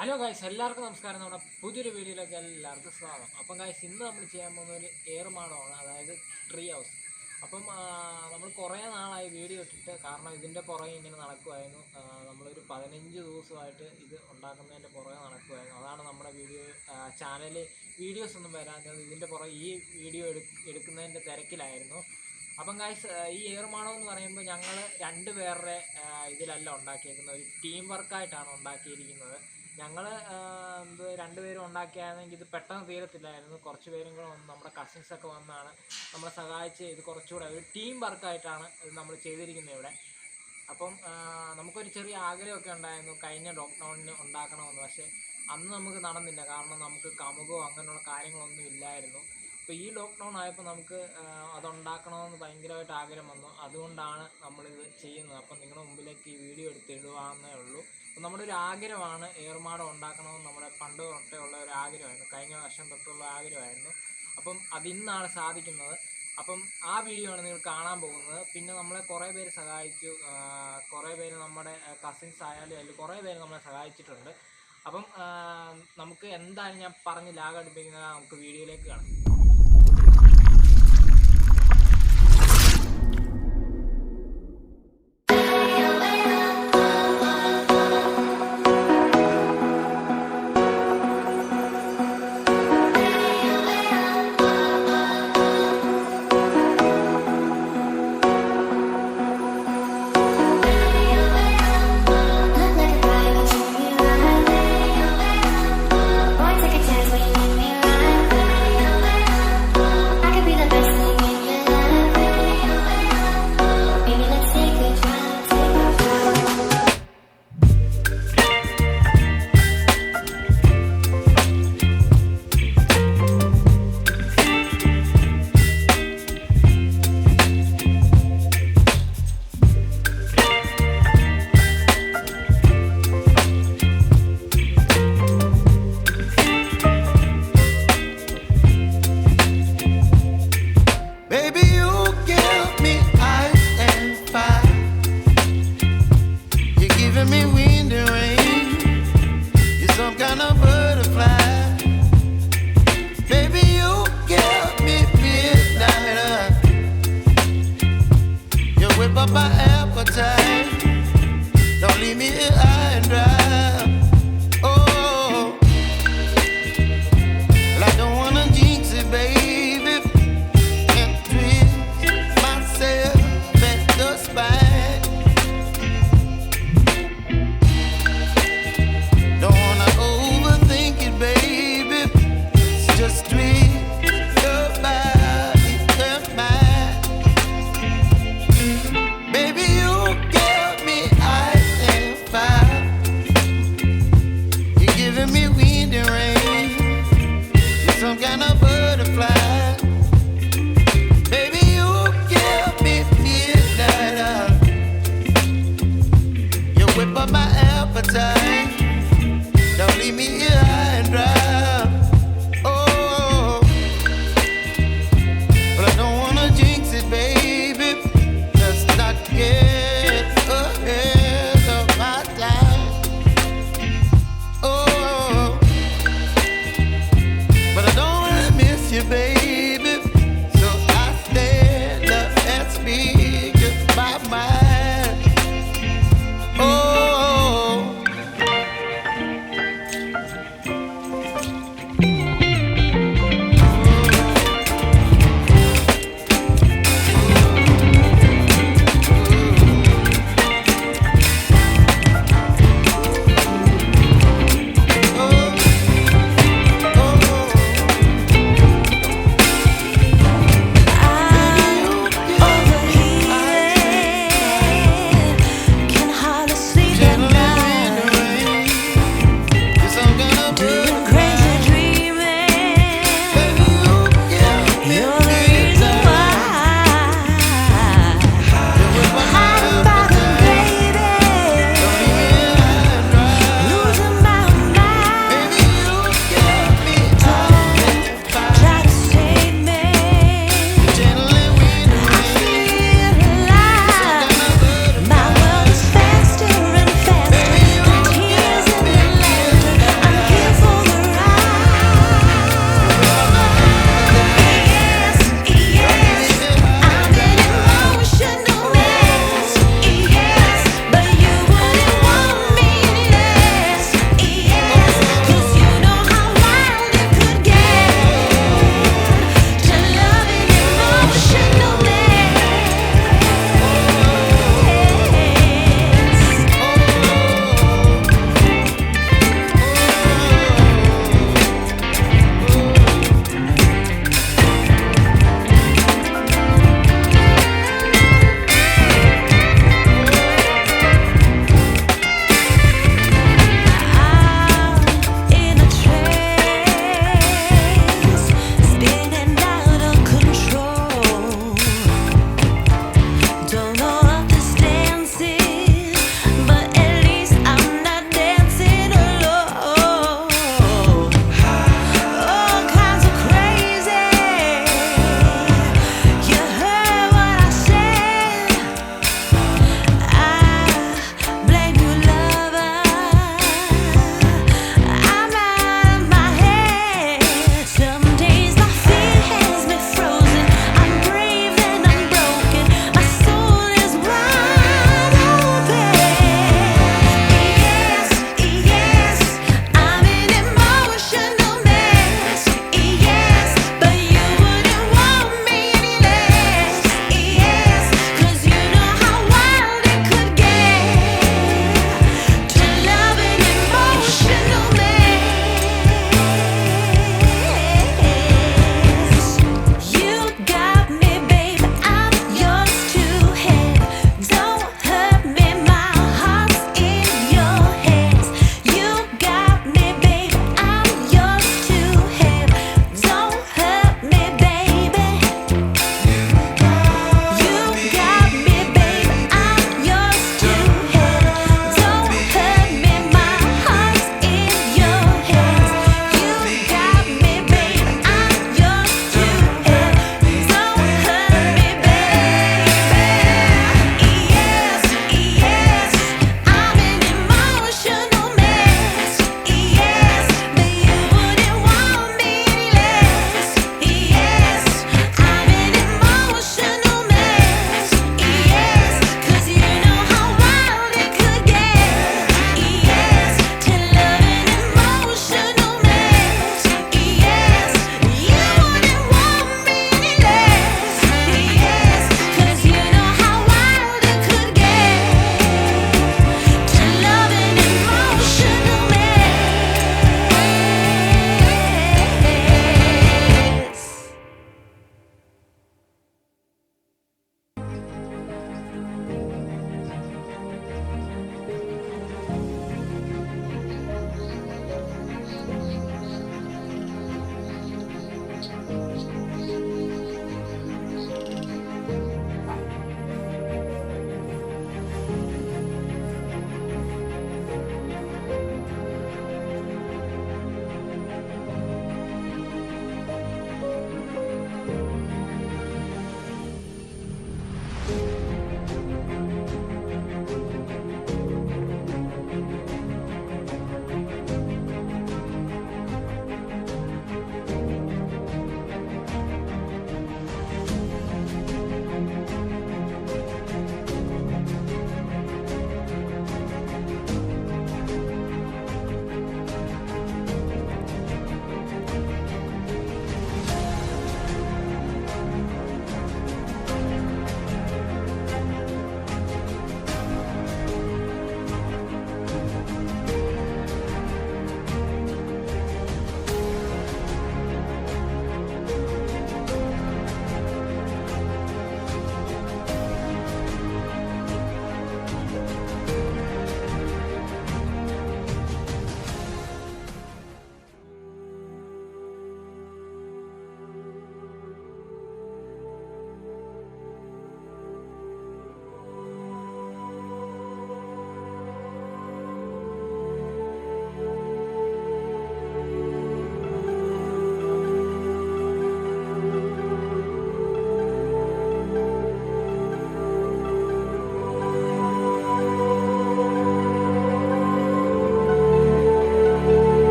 Hello guys, എല്ലാവർക്കും നമസ്കാരം. നമ്മുടെ പുതിയൊരു വീഡിയോയിലേക്ക് എല്ലാവർക്കും സ്വാഗതം. അപ്പം ഗൈസ്, ഇന്ന് നമ്മൾ ചെയ്യാൻ പോകുന്ന ഒരു ഏറുമാടമാണ്, അതായത് ട്രീ ഹൗസ്. അപ്പം നമ്മൾ കുറേ നാളായി വീഡിയോ ഇട്ടിട്ട്, കാരണം ഇതിൻ്റെ പുറകെ ഇങ്ങനെ നടക്കുമായിരുന്നു. നമ്മളൊരു 15 ദിവസമായിട്ട് ഇത് ഉണ്ടാക്കുന്നതിൻ്റെ പുറകെ നടക്കുമായിരുന്നു. അതാണ് നമ്മുടെ ചാനലിൽ വീഡിയോസ് ഒന്നും വരാഞ്ഞത്. ഇതിൻ്റെ പുറകെ ഈ വീഡിയോ എടുക്കുന്നതിൻ്റെ തിരക്കിലായിരുന്നു. അപ്പം ഗൈസ്, ഈ ഏറുമാടം എന്ന് പറയുമ്പോൾ ഞങ്ങൾ 2 പേരുടെ ഇതിലല്ല ഉണ്ടാക്കിയിരിക്കുന്നത്, ഒരു ടീം വർക്കായിട്ടാണ് ഉണ്ടാക്കിയിരിക്കുന്നത്. ഞങ്ങൾ 2 പേരും ഉണ്ടാക്കിയാണെങ്കിൽ ഇത് പെട്ടെന്ന് തീരത്തില്ലായിരുന്നു. കുറച്ച് പേരും കൂടെ വന്ന് നമ്മുടെ കസിൻസൊക്കെ വന്നാണ് നമ്മളെ സഹായിച്ച് ഇത് കുറച്ചുകൂടെ ഒരു ടീം വർക്കായിട്ടാണ് ഇത് നമ്മൾ ചെയ്തിരിക്കുന്നത് ഇവിടെ. അപ്പം നമുക്കൊരു ചെറിയ ആഗ്രഹമൊക്കെ ഉണ്ടായിരുന്നു കഴിഞ്ഞ ലോക്ക്ഡൗണിന് ഉണ്ടാക്കണമെന്ന്. പക്ഷേ അന്ന് നമുക്ക് നടന്നില്ല, കാരണം നമുക്ക് കമുകോ അങ്ങനെയുള്ള കാര്യങ്ങളൊന്നും ഇല്ലായിരുന്നു. അപ്പോൾ ഈ ലോക്ക്ഡൗൺ ആയപ്പോൾ നമുക്ക് അതുണ്ടാക്കണമെന്ന് ഭയങ്കരമായിട്ട് ആഗ്രഹം വന്നു. അതുകൊണ്ടാണ് നമ്മളിത് ചെയ്യുന്നത്. അപ്പം നിങ്ങളുടെ മുമ്പിലേക്ക് ഈ വീഡിയോ എടുത്തിടുവാന്നേ ഉള്ളൂ. അപ്പം നമ്മുടെ ഒരു ആഗ്രഹമാണ് ഏറുമാടം ഉണ്ടാക്കണമെന്ന്. നമ്മുടെ പണ്ട് തൊട്ടേ ഉള്ള ഒരു ആഗ്രഹമായിരുന്നു, കഴിഞ്ഞ വർഷം തൊട്ടുള്ള ആഗ്രഹമായിരുന്നു. അപ്പം അതിന്നാണ് സാധിക്കുന്നത്. അപ്പം ആ വീഡിയോ ആണ് നിങ്ങൾ കാണാൻ പോകുന്നത്. പിന്നെ നമ്മളെ കുറേ പേര് സഹായിച്ചു, കുറേ പേര് നമ്മുടെ കസിൻസ് ആയാലും അതിൽ കുറേ പേര് നമ്മളെ സഹായിച്ചിട്ടുണ്ട്. അപ്പം നമുക്ക് എന്തായാലും ഞാൻ പറഞ്ഞ് ലാഗടിപ്പിക്കുന്നത് നമുക്ക് വീഡിയോയിലേക്ക് കാണാം.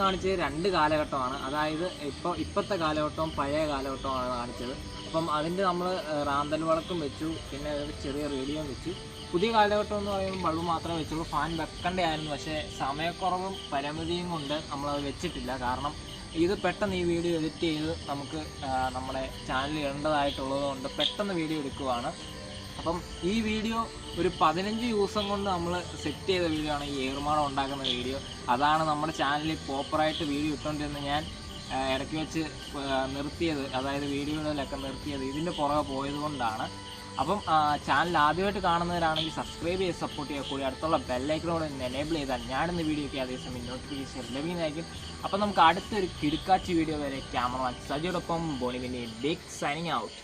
കാണിച്ചത് 2 കാലഘട്ടമാണ്. അതായത് ഇപ്പോഴത്തെ കാലഘട്ടവും പഴയ കാലഘട്ടവുമാണ് കാണിച്ചത്. അപ്പം അതിൻ്റെ നമ്മൾ റാന്തൽ വിളക്കും വെച്ചു, പിന്നെ ഒരു ചെറിയ റേഡിയോയും വെച്ചു. പുതിയ കാലഘട്ടം എന്ന് പറയുമ്പോൾ ബൾബ് മാത്രമേ വെച്ചുള്ളൂ. ഫാൻ വെക്കേണ്ടതായിരുന്നു, പക്ഷേ സമയക്കുറവും പരിമിതിയും കൊണ്ട് നമ്മളത് വെച്ചിട്ടില്ല. കാരണം ഇത് പെട്ടെന്ന് ഈ വീഡിയോ എഡിറ്റ് ചെയ്ത് നമുക്ക് നമ്മുടെ ചാനലിൽ ഇടേണ്ടതായിട്ടുള്ളത് കൊണ്ട് പെട്ടെന്ന് വീഡിയോ എടുക്കുവാണ്. അപ്പം ഈ വീഡിയോ ഒരു 15 ദിവസം കൊണ്ട് നമ്മൾ സെറ്റ് ചെയ്ത വീഡിയോ ആണ് ഈ ഏറുമാടം ഉണ്ടാക്കുന്ന വീഡിയോ. അതാണ് നമ്മുടെ ചാനലിൽ പ്രോപ്പറായിട്ട് വീഡിയോ ഇട്ടുകൊണ്ടിരുന്ന ഞാൻ ഇടയ്ക്ക് വെച്ച് നിർത്തിയത്, അതായത് വീഡിയോയിലൊക്കെ നിർത്തിയത് ഇതിൻ്റെ പുറകെ പോയത് കൊണ്ടാണ്. അപ്പം ചാനൽ ആദ്യമായിട്ട് കാണുന്നവരാണെങ്കിൽ സബ്സ്ക്രൈബ് ചെയ്ത് സപ്പോർട്ട് ചെയ്യുക. കൂടി അടുത്തുള്ള ബെല്ലൈക്കനോട് എനേബിൾ ചെയ്താൽ ഞാനിന്ന് വീഡിയോയ്ക്ക് അതേസമയം നോട്ടിഫിക്കേഷൻ ലഭിക്കുന്നതായിരിക്കും. അപ്പം നമുക്ക് അടുത്തൊരു കിടുക്കാച്ചി വീഡിയോ വരെ ക്യാമറമാൻ സജിയോടൊപ്പം ബോണിവിൻ്റെ ബിഗ് സൈനിങ് ഔട്ട്.